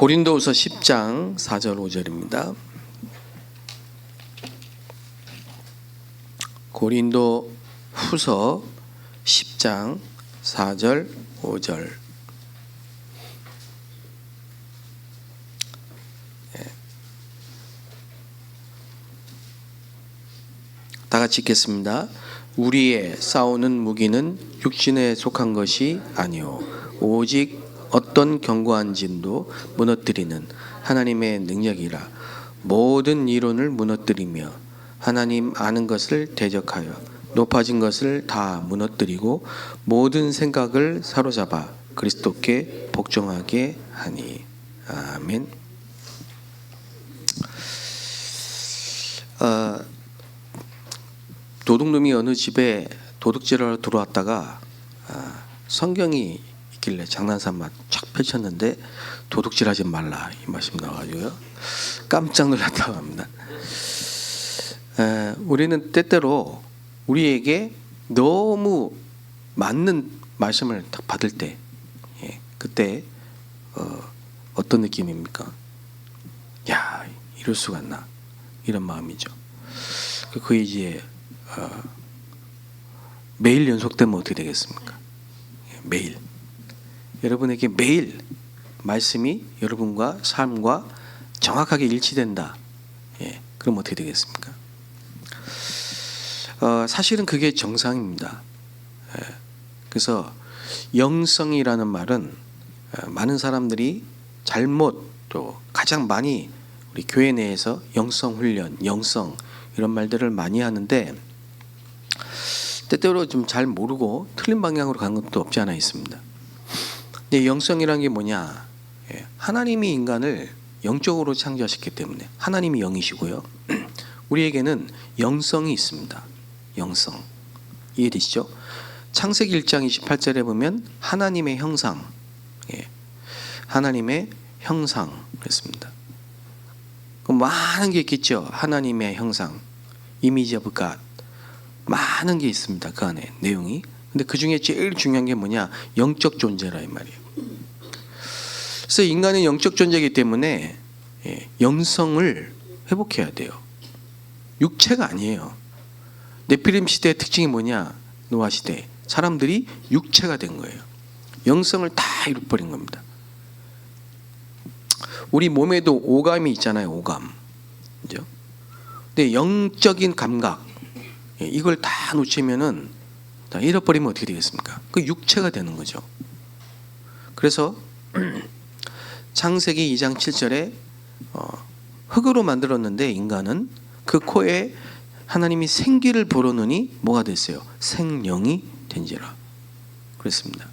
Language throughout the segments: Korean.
고린도후서 10장 4절 5절입니다. 고린도후서 10장 4절 5절. 다 같이 읽겠습니다. 우리의 싸우는 무기는 육신에 속한 것이 아니요 오직 어떤 견고한 진도 무너뜨리는 하나님의 능력이라. 모든 이론을 무너뜨리며 하나님 아는 것을 대적하여 높아진 것을 다 무너뜨리고 모든 생각을 사로잡아 그리스도께 복종하게 하니. 아멘. 도둑놈이 어느 집에 도둑질을 하러 들어왔다가 성경이 있길래 장난삼아 쫙 펼쳤는데 도둑질하지 말라 이 말씀 나와가지고요 깜짝 놀랐다고 합니다. 우리는 때때로 우리에게 너무 맞는 말씀을 딱 받을 때 그때 어떤 느낌입니까? 야, 이럴 수가 있나, 이런 마음이죠. 그게 이제 매일 연속되면 어떻게 되겠습니까? 매일 여러분에게 매일 말씀이 여러분과 삶과 정확하게 일치된다. 그럼 어떻게 되겠습니까? 사실은 그게 정상입니다. 그래서 영성이라는 말은 많은 사람들이 잘못 또 가장 많이 우리 교회 내에서 영성 훈련, 영성 이런 말들을 많이 하는데 때때로 좀 잘 모르고 틀린 방향으로 가는 것도 없지 않아 있습니다. 근데 영성이란 게 뭐냐? 하나님이 인간을 영적으로 창조하셨기 때문에 하나님이 영이시고요. 우리에게는 영성이 있습니다. 영성. 이해되시죠? 창세기 1장 28절에 보면 하나님의 형상, 하나님의 형상 그랬습니다. 많은 게 있겠죠. 하나님의 형상, 이미지 오브 갓, 많은 게 있습니다. 그 안에 내용이. 근데 그 중에 제일 중요한 게 뭐냐? 영적 존재라 이 말이에요. 그래서 인간은 영적 존재이기 때문에 영성을 회복해야 돼요. 육체가 아니에요. 네피림 시대의 특징이 뭐냐? 노아 시대 사람들이 육체가 된 거예요. 영성을 다 잃어버린 겁니다. 우리 몸에도 오감이 있잖아요. 오감. 그죠? 근데 영적인 감각 이걸 다 놓치면은 다 잃어버리면 어떻게 되겠습니까? 그 육체가 되는 거죠. 그래서 창세기 2장 7절에 흙으로 만들었는데 인간은 그 코에 하나님이 생기를 불어넣으니 뭐가 됐어요? 생령이 된지라 그랬습니다.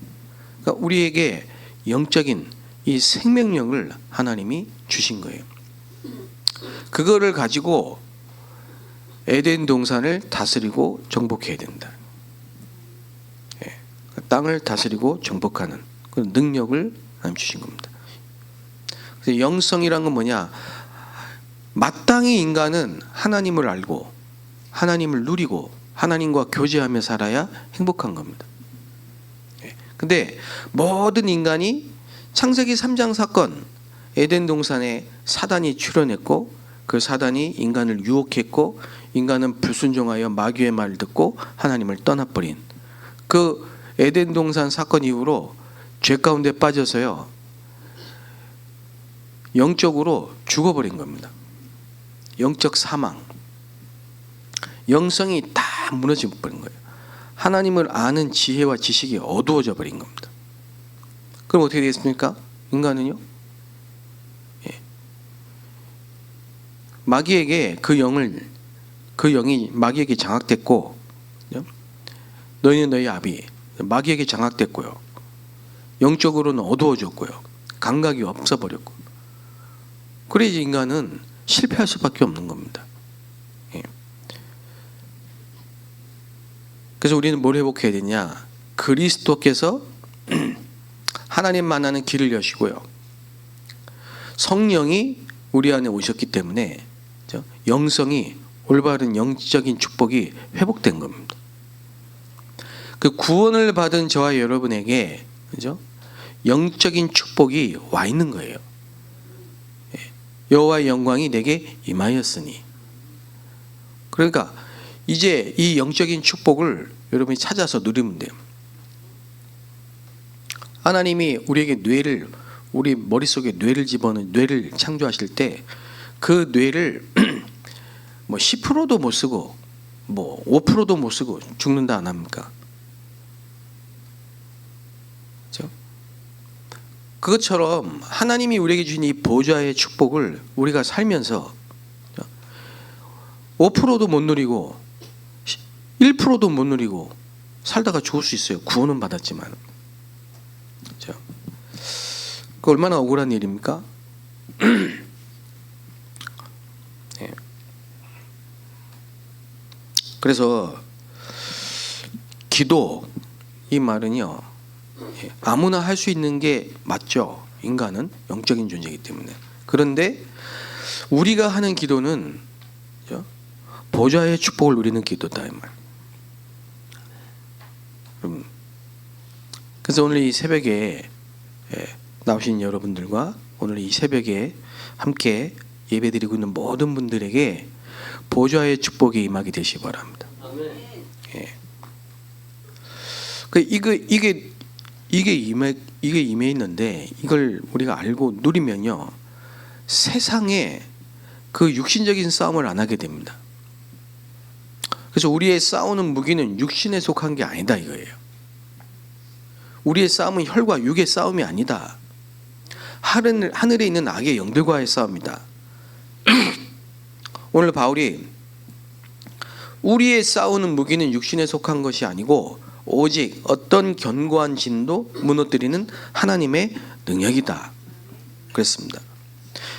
그러니까 우리에게 영적인 이 생명력을 하나님이 주신 거예요. 그거를 가지고 에덴 동산을 다스리고 정복해야 된다. 땅을 다스리고 정복하는 그런 능력을 하나님 주신 겁니다. 그래서 영성이란 건 뭐냐? 마땅히 인간은 하나님을 알고 하나님을 누리고 하나님과 교제하며 살아야 행복한 겁니다. 근데 모든 인간이 창세기 3장 사건 에덴 동산에 사단이 출현했고 그 사단이 인간을 유혹했고 인간은 불순종하여 마귀의 말을 듣고 하나님을 떠나버린 그 에덴 동산 사건 이후로 죄 가운데 빠져서요 영적으로 죽어버린 겁니다. 영적 사망, 영성이 다 무너져 버린 거예요. 하나님을 아는 지혜와 지식이 어두워져 버린 겁니다. 그럼 어떻게 되겠습니까? 인간은요? 마귀에게 그 영이 마귀에게 장악됐고, 너희는 너희 아비 마귀에게 장악됐고요. 영적으로는 어두워졌고요. 감각이 없어버렸고. 그래서 인간은 실패할 수밖에 없는 겁니다. 그래서 우리는 뭘 회복해야 되냐? 그리스도께서 하나님 만나는 길을 여시고요. 성령이 우리 안에 오셨기 때문에 영성이 올바른 영적인 축복이 회복된 겁니다. 그 구원을 받은 저와 여러분에게 그죠? 영적인 축복이 와 있는 거예요. 여호와의 영광이 내게 임하였으니. 그러니까 이제 이 영적인 축복을 여러분이 찾아서 누리면 돼요. 하나님이 우리에게 뇌를, 우리 머릿속에 뇌를 집어넣은, 뇌를 창조하실 때 그 뇌를 뭐 10%도 못 쓰고 뭐 5%도 못 쓰고 죽는다 안 합니까? 그렇죠? 그것처럼 하나님이 우리에게 주신 이 보좌의 축복을 우리가 살면서 5%도 못 누리고 1%도 못 누리고 살다가 죽을 수 있어요. 구원은 받았지만. 그렇죠? 그 얼마나 억울한 일입니까? 네. 그래서 기도, 이 말은요, 아무나 할 수 있는 게 맞죠. 인간은 영적인 존재이기 때문에. 그런데 우리가 하는 기도는 보좌의 축복을 누리는 기도다 이 말. 그래서 오늘 이 새벽에 나오신 여러분들과 오늘 이 새벽에 함께 예배드리고 있는 모든 분들에게 보좌의 축복이 임하게 되시기 바랍니다. 예. 이게 임해 있는데 이걸 우리가 알고 누리면요, 세상에 그 육신적인 싸움을 안 하게 됩니다. 그래서 우리의 싸우는 무기는 육신에 속한 게 아니다 이거예요. 우리의 싸움은 혈과 육의 싸움이 아니다. 하늘에 있는 악의 영들과의 싸움이다. 오늘 바울이 우리의 싸우는 무기는 육신에 속한 것이 아니고 오직 어떤 견고한 진도 무너뜨리는 하나님의 능력이다 그랬습니다.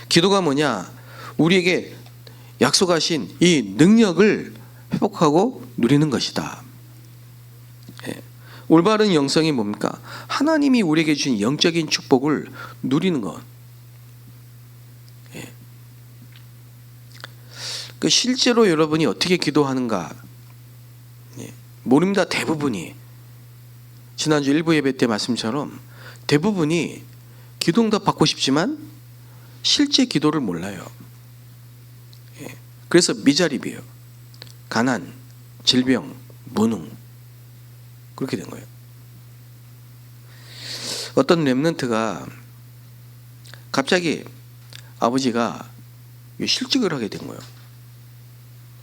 기도가 뭐냐? 우리에게 약속하신 이 능력을 회복하고 누리는 것이다. 올바른 영성이 뭡니까? 하나님이 우리에게 주신 영적인 축복을 누리는 것. 그 실제로 여러분이 어떻게 기도하는가 모릅니다. 대부분이 지난주 일부 예배 때 말씀처럼 대부분이 기도응답 받고 싶지만 실제 기도를 몰라요. 그래서 미자립이에요. 가난, 질병, 무능, 그렇게 된 거예요. 어떤 렘넌트가 갑자기 아버지가 실직을 하게 된 거예요.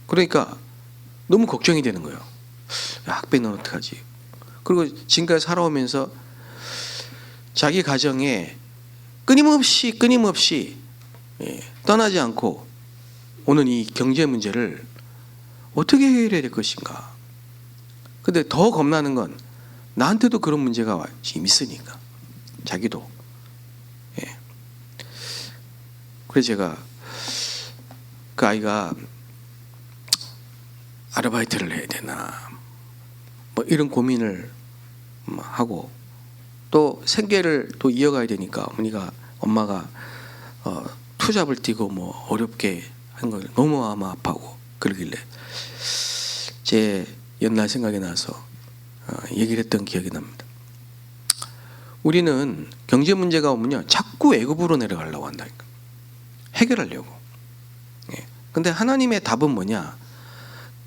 그러니까 너무 걱정이 되는 거예요. 학비는 어떡하지? 그리고 지금까지 살아오면서 자기 가정에 끊임없이 떠나지 않고 오는 이 경제 문제를 어떻게 해결해야 될 것인가? 근데 더 겁나는 건 나한테도 그런 문제가 지금 있으니까 자기도. 그래서 제가 그 아이가 아르바이트를 해야 되나 뭐 이런 고민을 하고 또 생계를 또 이어가야 되니까 엄마가 투잡을 뛰고 뭐 어렵게 한 걸 너무 아파하고 그러길래 제 옛날 생각이 나서 얘기를 했던 기억이 납니다. 우리는 경제 문제가 오면요 자꾸 애굽으로 내려가려고 한다니까. 해결하려고. 근데 하나님의 답은 뭐냐?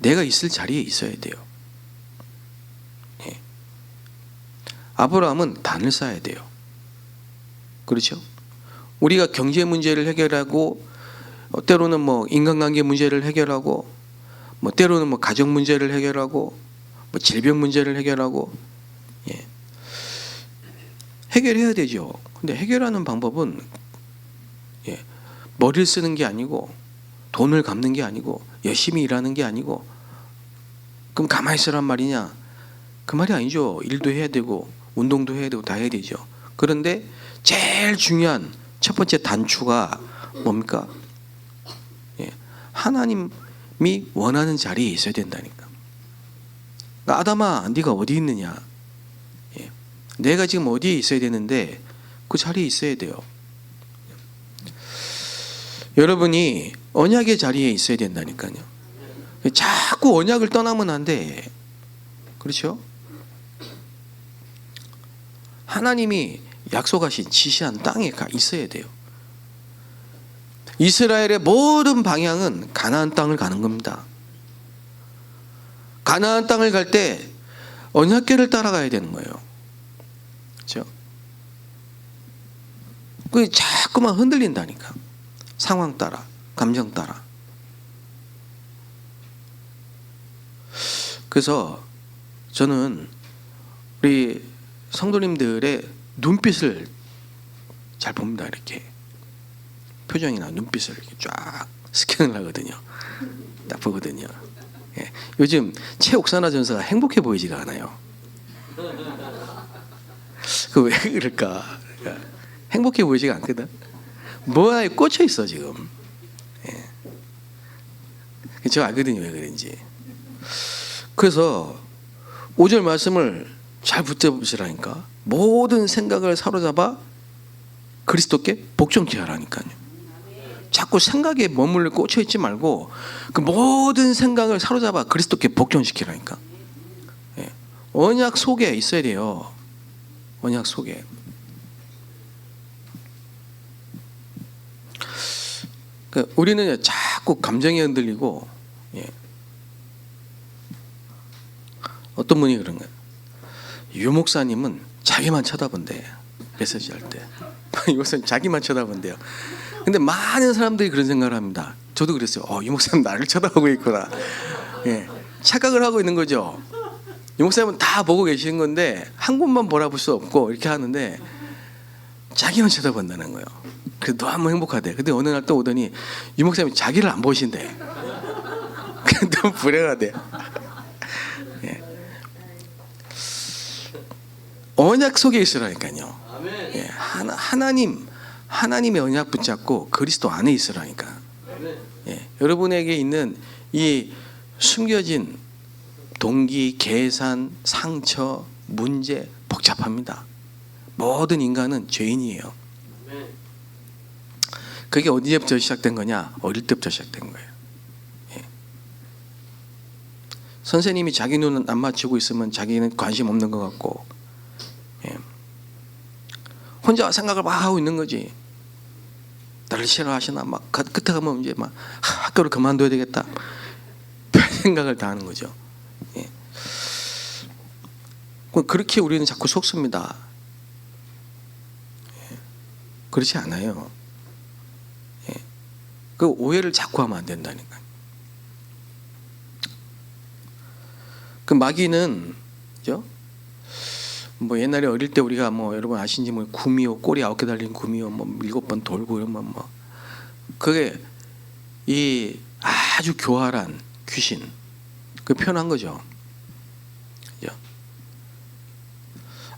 내가 있을 자리에 있어야 돼요. 아브라함은 단을 쌓아야 돼요. 그렇죠? 우리가 경제 문제를 해결하고 때로는 뭐 인간관계 문제를 해결하고 뭐 때로는 뭐 가정 문제를 해결하고 뭐 질병 문제를 해결하고 해결해야 되죠. 근데 해결하는 방법은 머리를 쓰는 게 아니고 돈을 갚는 게 아니고 열심히 일하는 게 아니고 그럼 가만히 있으란 말이냐? 그 말이 아니죠. 일도 해야 되고 운동도 해야 되고 다 해야 되죠. 그런데 제일 중요한 첫 번째 단추가 뭡니까? 하나님이 원하는 자리에 있어야 된다니까. 그러니까 아담아, 네가 어디 있느냐? 내가 지금 어디에 있어야 되는데 그 자리에 있어야 돼요. 여러분이 언약의 자리에 있어야 된다니까요. 자꾸 언약을 떠나면 안 돼. 그렇죠? 하나님이 약속하신 지시한 땅에 가 있어야 돼요. 이스라엘의 모든 방향은 가나안 땅을 가는 겁니다. 가나안 땅을 갈 때 언약궤를 따라가야 되는 거예요. 그렇죠? 그게 자꾸만 흔들린다니까. 상황 따라, 감정 따라. 그래서 저는 우리 성도님들의 눈빛을 잘 봅니다. 이렇게 표정이나 눈빛을 이렇게 쫙 스캔을 하거든요. 딱 보거든요. 예. 요즘 최옥사나 전사가 행복해 보이지가 않아요. 그 왜 그럴까? 행복해 보이지가 않거든. 뭐에 꽂혀 있어 지금. 예. 저 알거든요 왜 그런지. 그래서 5절 말씀을 잘 붙잡으시라니까. 모든 생각을 사로잡아 그리스도께 복종케 하라니까요. 자꾸 생각에 머물러 꽂혀 있지 말고 그 모든 생각을 사로잡아 그리스도께 복종시키라니까. 예. 언약 속에 있어야 돼요. 언약 속에. 그러니까 우리는 자꾸 감정에 흔들리고, 예. 어떤 분이 그런 거예요. 유 목사님은 자기만 쳐다본대. 메시지 할 때. 유 목사님 자기만 쳐다본대요. 근데 많은 사람들이 그런 생각을 합니다. 저도 그랬어요. 유 목사님 나를 쳐다보고 있구나. 예. 착각을 하고 있는 거죠. 유 목사님은 다 보고 계시는 건데 한 곳만 바라볼 수 없고 이렇게 하는데 자기만 쳐다본다는 거예요. 그래서 너무 행복하대. 근데 어느 날 또 오더니 유 목사님이 자기를 안 보신대. 너무 불행하대. 예. 언약 속에 있으라니까요. 예. 하나님의 언약 붙잡고 그리스도 안에 있으라니까. 예. 여러분에게 있는 이 숨겨진 동기, 계산, 상처, 문제 복잡합니다. 모든 인간은 죄인이에요. 그게 어디부터 시작된 거냐? 어릴 때부터 시작된 거예요. 예. 선생님이 자기 눈 안 맞추고 있으면 자기는 관심 없는 것 같고, 예. 혼자 생각을 막 하고 있는 거지. 나를 싫어하시나? 막 끝에 가면 이제 막 학교를 그만둬야 되겠다. 별 생각을 다 하는 거죠. 예. 그렇게 우리는 자꾸 속습니다. 예. 그렇지 않아요. 예. 그 오해를 자꾸 하면 안 된다니까. 그 마귀는, 그죠? 뭐 옛날에 어릴 때 우리가 뭐 여러분 아신지 뭐 구미호, 꼬리 9개 달린 구미호 뭐 7번 돌고 이러면 뭐 그게 이 아주 교활한 귀신 그 표현한 거죠. 그죠?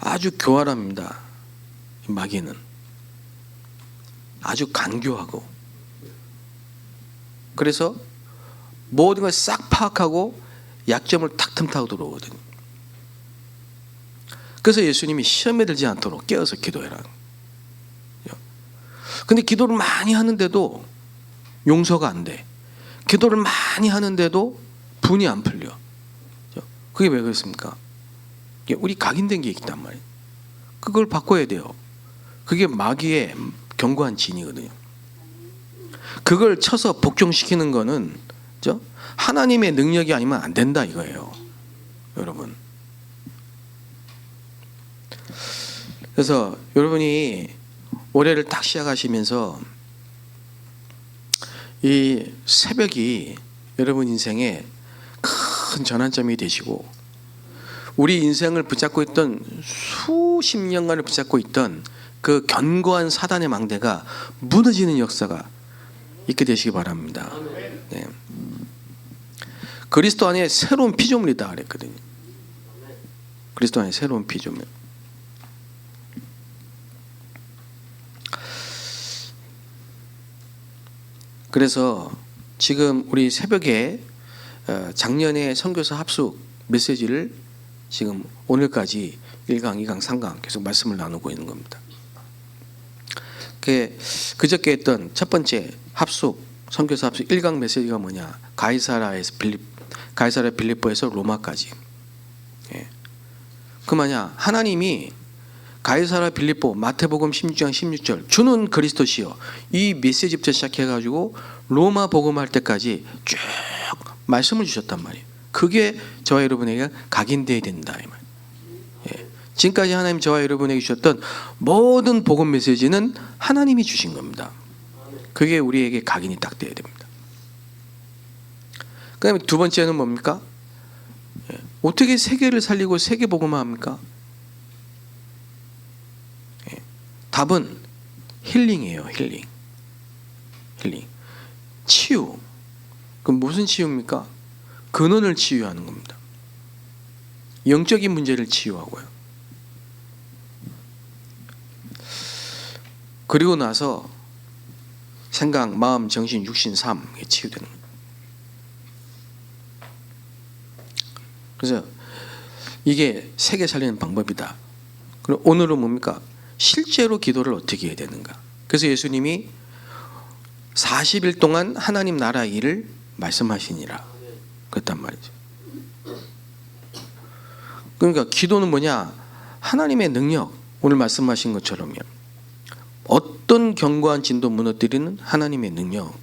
아주 교활합니다. 마귀는 아주 간교하고, 그래서 모든 걸 싹 파악하고 약점을 탁 틈타고 들어오거든요. 그래서 예수님이 시험에 들지 않도록 깨어서 기도해라. 근데 기도를 많이 하는데도 용서가 안 돼. 기도를 많이 하는데도 분이 안 풀려. 그게 왜 그렇습니까? 우리 각인된 게 있단 말이에요. 그걸 바꿔야 돼요. 그게 마귀의 견고한 진이거든요. 그걸 쳐서 복종시키는 거는 하나님의 능력이 아니면 안 된다 이거예요. 여러분. 그래서 여러분이 올해를 딱 시작하시면서 이 새벽이 여러분 인생에 큰 전환점이 되시고, 우리 인생을 붙잡고 있던 수십 년간을 붙잡고 있던 그 견고한 사단의 망대가 무너지는 역사가 있게 되시기 바랍니다. 네. 그리스도 안에 새로운 피조물이다 그랬거든요. 그리스도 안에 새로운 피조물. 그래서 지금 우리 새벽에 작년에 선교사 합숙 메시지를 지금 오늘까지 1강, 2강, 3강 계속 말씀을 나누고 있는 겁니다. 그저께 했던 첫 번째 합숙, 선교사 합숙 1강 메시지가 뭐냐? 가이사랴에서 빌립보에서 로마까지. 예. 그 뭐냐? 하나님이 가이사라 빌립보 마태복음 16장 16절 주는 그리스도시요 이 메시지부터 시작해가지고 로마 복음할 때까지 쭉 말씀을 주셨단 말이에요. 그게 저와 여러분에게 각인되어야 된다 이 말. 예. 지금까지 하나님 저와 여러분에게 주셨던 모든 복음 메시지는 하나님이 주신 겁니다. 그게 우리에게 각인이 딱 돼야 됩니다. 그 다음에 두 번째는 뭡니까? 예. 어떻게 세계를 살리고 세계 복음화합니까? 예. 답은 힐링이에요. 힐링. 치유. 그럼 무슨 치유입니까? 근원을 치유하는 겁니다. 영적인 문제를 치유하고요. 그리고 나서 생각, 마음, 정신, 육신, 삶에 치유되는 겁니다. 그래서 이게 세계 살리는 방법이다. 그럼 오늘은 뭡니까? 실제로 기도를 어떻게 해야 되는가? 그래서 예수님이 40일 동안 하나님 나라 일을 말씀하시니라 그랬단 말이죠. 그러니까 기도는 뭐냐? 하나님의 능력, 오늘 말씀하신 것처럼요. 어떤 견고한 진도 무너뜨리는 하나님의 능력.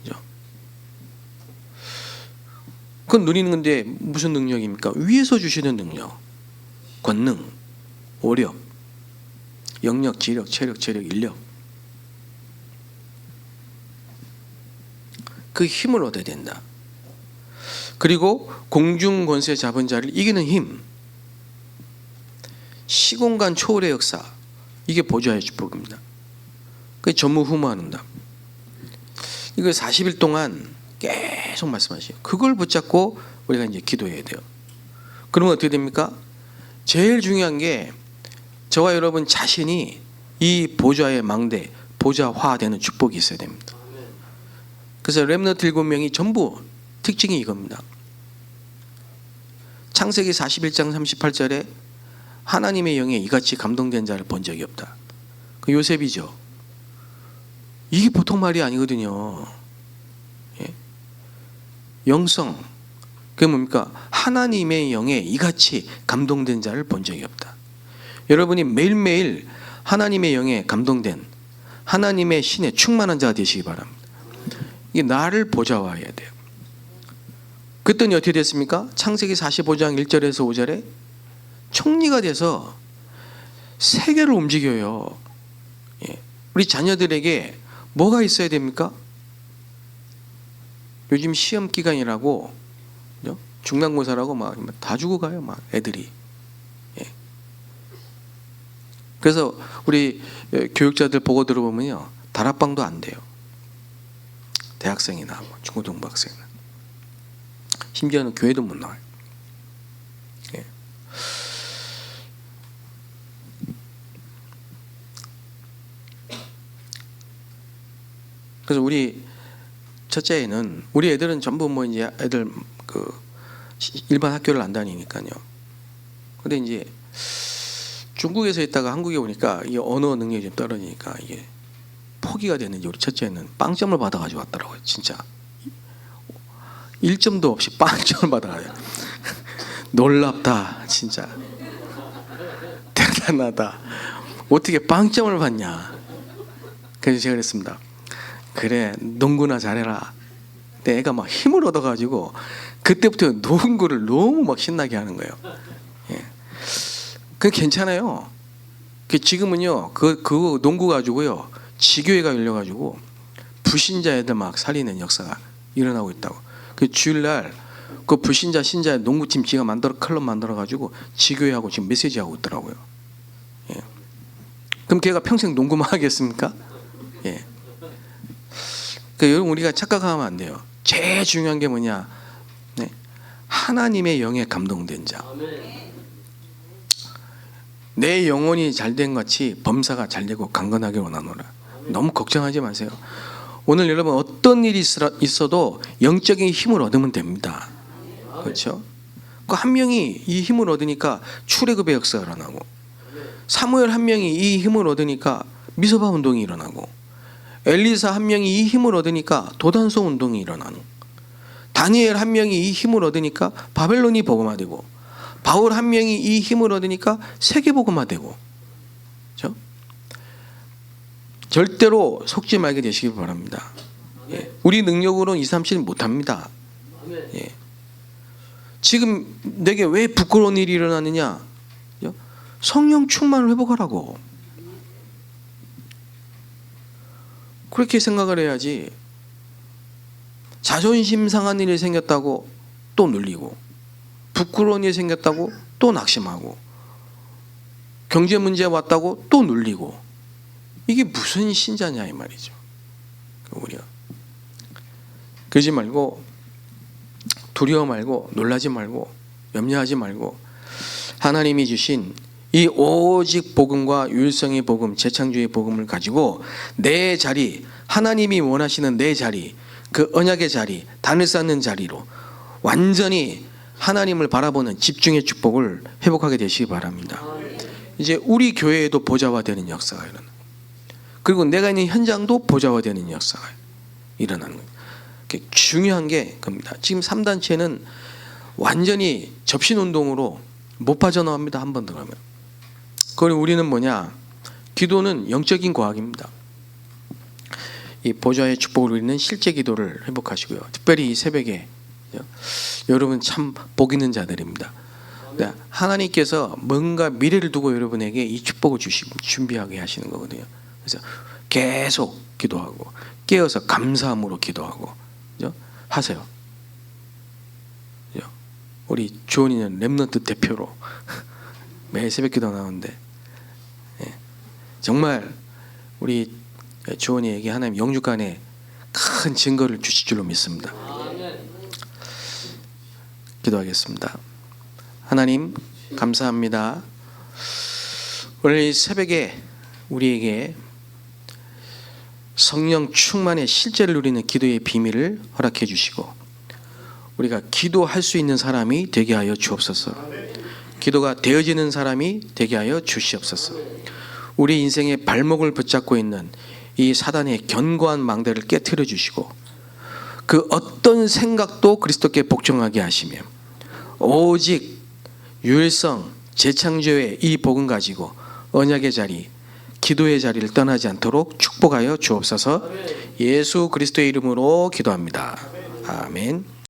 그죠? 그건 누리는 건데 무슨 능력입니까? 위에서 주시는 능력. 권능, 오력, 영력, 지력, 체력, 재력, 인력. 그 힘을 얻어야 된다. 그리고 공중 권세 잡은 자를 이기는 힘, 시공간 초월의 역사, 이게 보좌의 축복입니다. 그게 전무후무하는다. 이거 40일 동안 계속 말씀하시죠. 그걸 붙잡고 우리가 이제 기도해야 돼요. 그러면 어떻게 됩니까? 제일 중요한 게 저와 여러분 자신이 이 보좌의 망대, 보좌화되는 축복이 있어야 됩니다. 그래서 렘넌트 7명이 전부 특징이 이겁니다. 창세기 41장 38절에 하나님의 영에 이같이 감동된 자를 본 적이 없다. 그 요셉이죠. 이게 보통 말이 아니거든요. 예? 영성, 그게 뭡니까? 하나님의 영에 이같이 감동된 자를 본 적이 없다. 여러분이 매일매일 하나님의 영에 감동된 하나님의 신에 충만한 자가 되시기 바랍니다. 이게 나를 보좌화해야 돼요. 그랬더니 어떻게 됐습니까? 창세기 45장 1절에서 5절에 총리가 돼서 세계를 움직여요. 예. 우리 자녀들에게 뭐가 있어야 됩니까? 요즘 시험 기간이라고 중간고사라고 막 다 죽어가요, 막 애들이. 예. 그래서 우리 교육자들 보고 들어보면요, 다락방도 안 돼요. 대학생이나 중고등부 학생은 심지어는 교회도 못 나와요. 예. 그래서 우리 첫째는 우리 애들은 전부 뭐 이제 애들 그 일반 학교를 안 다니니까요. 근데 이제 중국에서 있다가 한국에 오니까 이 언어 능력이 좀 떨어지니까 이게 포기가 됐는지 우리 첫째는 빵점을 받아가지고 왔더라고요. 진짜 1점도 없이 빵점을 받아가지고 놀랍다. 진짜 대단하다. 어떻게 빵점을 받냐. 그래서 제가 그랬습니다. 그래, 농구나 잘해라. 근데 애가 막 힘을 얻어가지고 그때부터 농구를 너무 막 신나게 하는 거예요. 예. 그게 괜찮아요. 지금은요 그 농구 가지고요 지교회가 열려가지고 불신자 애들 막 살리는 역사가 일어나고 있다고. 그 주일날 그 불신자 신자 농구팀 지가 클럽 만들어가지고 지교회하고 지금 메시지 하고 있더라고요. 예. 그럼 걔가 평생 농구만 하겠습니까? 예. 그러니까 여러분 우리가 착각하면 안 돼요. 제일 중요한 게 뭐냐? 네. 하나님의 영에 감동된 자. 내 영혼이 잘된 같이 범사가 잘되고 강건하게 원하노라. 너무 걱정하지 마세요. 오늘 여러분 어떤 일이 있어도 영적인 힘을 얻으면 됩니다. 그렇죠? 그 한 명이 이 힘을 얻으니까 출애굽의 역사가 일어나고, 사무엘 한 명이 이 힘을 얻으니까 미서바 운동이 일어나고, 엘리사 한 명이 이 힘을 얻으니까 도단소 운동이 일어나는, 다니엘 한 명이 이 힘을 얻으니까 바벨론이 복음화되고, 바울 한 명이 이 힘을 얻으니까 세계 복음화되고, 절대로 속지 말게 되시길 바랍니다. 예. 우리 능력으로는 2, 3, 7 못합니다. 예. 지금 내게 왜 부끄러운 일이 일어나느냐? 성령 충만을 회복하라고. 그렇게 생각을 해야지. 자존심 상한 일이 생겼다고 또 눌리고, 부끄러운 일이 생겼다고 또 낙심하고, 경제 문제 왔다고 또 눌리고, 이게 무슨 신자냐 이 말이죠. 우리가 그러지 말고, 두려워 말고, 놀라지 말고, 염려하지 말고, 하나님이 주신 이 오직 복음과 유일성의 복음, 재창조의 복음을 가지고 내 자리, 하나님이 원하시는 내 자리, 그 언약의 자리, 단을 쌓는 자리로 완전히 하나님을 바라보는 집중의 축복을 회복하게 되시기 바랍니다. 이제 우리 교회에도 보좌화되는 역사가 일어나. 그리고 내가 있는 현장도 보좌화되는 역사가 일어나는 거예요. 중요한 게 겁니다. 지금 3단체는 완전히 접신운동으로 못 빠져나옵니다. 한 번 들어가면. 그리고 우리는 뭐냐? 기도는 영적인 과학입니다. 이 보좌의 축복을 누리는 실제 기도를 회복하시고요. 특별히 이 새벽에 여러분 참 복 있는 자들입니다. 하나님께서 뭔가 미래를 두고 여러분에게 이 축복을 주시고 준비하게 하시는 거거든요. 그래서 계속 기도하고 깨어서 감사함으로 기도하고 하세요. 우리 주원이는 렘넌트 대표로 매일 새벽기도 나오는데, 정말 우리 주원이에게 하나님 영육간에 큰 증거를 주실 줄로 믿습니다. 기도하겠습니다. 하나님 감사합니다. 오늘 이 새벽에 우리에게 성령 충만의 실제를 누리는 기도의 비밀을 허락해 주시고, 우리가 기도할 수 있는 사람이 되게 하여 주옵소서. 기도가 되어지는 사람이 되게 하여 주시옵소서. 우리 인생의 발목을 붙잡고 있는 이 사단의 견고한 망대를 깨트려 주시고, 그 어떤 생각도 그리스도께 복종하게 하시며, 오직 유일성 재창조의 이 복음 가지고 언약의 자리, 기도의 자리를 떠나지 않도록 축복하여 주옵소서. 예수 그리스도의 이름으로 기도합니다. 아멘.